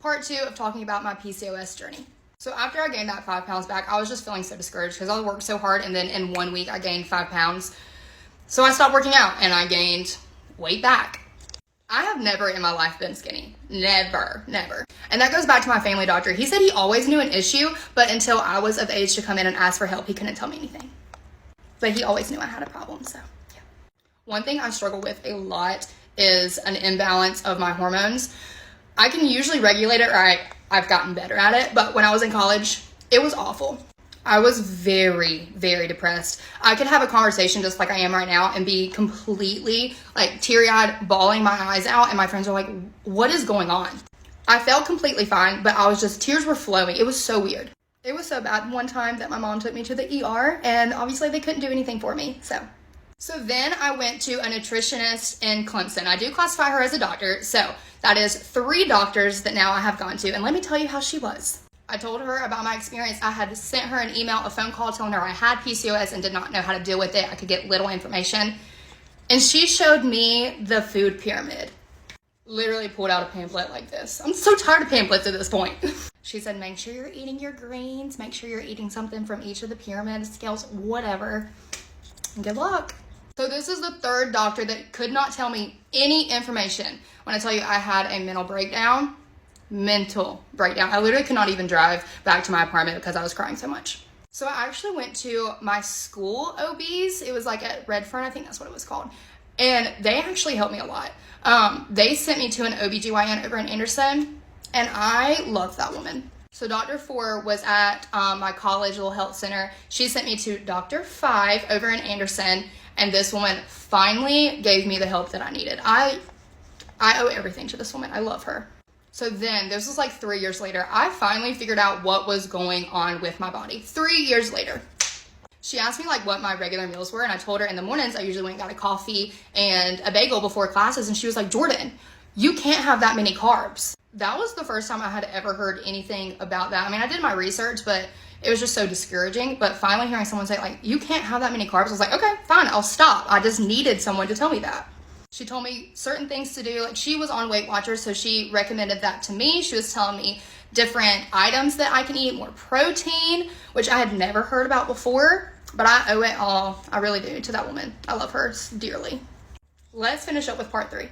Part 2 of talking about my PCOS journey. So after I gained that 5 pounds back, I was just feeling so discouraged because I worked so hard, and then in 1 week I gained 5 pounds. So I stopped working out and I gained weight back. I have never in my life been skinny. Never. And that goes back to my family doctor. He said he always knew an issue, but until I was of age to come in and ask for help, he couldn't tell me anything. But he always knew I had a problem, so yeah. One thing I struggle with a lot is an imbalance of my hormones. I can usually regulate it, or I've gotten better at it, but when I was in college, it was awful. I was very, very depressed. I could have a conversation just like I am right now and be completely like teary-eyed, bawling my eyes out, and my friends are like, what is going on? I felt completely fine, but tears were flowing. It was so weird. It was so bad one time that my mom took me to the ER, and obviously they couldn't do anything for me, So then I went to a nutritionist in Clemson. I do classify her as a doctor, so that is 3 doctors that now I have gone to, and let me tell you how she was. I told her about my experience. I had sent her an email, a phone call telling her I had PCOS and did not know how to deal with it. I could get little information. And she showed me the food pyramid. Literally pulled out a pamphlet like this. I'm so tired of pamphlets at this point. She said, make sure you're eating your greens, make sure you're eating something from each of the pyramid scales, whatever. And good luck. So this is the 3rd doctor that could not tell me any information. When I tell you I had a mental breakdown. I literally could not even drive back to my apartment because I was crying so much. So I actually went to my school OBs. It was like at Redfern, I think that's what it was called. And they actually helped me a lot. They sent me to an OBGYN over in Anderson, and I loved that woman. So Dr. 4 was at my college little health center. She sent me to Dr. 5 over in Anderson, and this woman finally gave me the help that I needed. I owe everything to this woman. I love her. So then, this was like 3 years later, I finally figured out what was going on with my body. 3 years later. She asked me like what my regular meals were, and I told her in the mornings I usually went and got a coffee and a bagel before classes, and she was like, Jordan, you can't have that many carbs. That was the first time I had ever heard anything about that. I mean, I did my research, but it was just so discouraging. But finally hearing someone say like, you can't have that many carbs, I was like, okay, fine, I'll stop. I just needed someone to tell me that. She told me certain things to do. Like, she was on Weight Watchers, so she recommended that to me. She was telling me different items that I can eat, more protein, which I had never heard about before, but I owe it all, I really do, to that woman. I love her dearly. Let's finish up with part 3.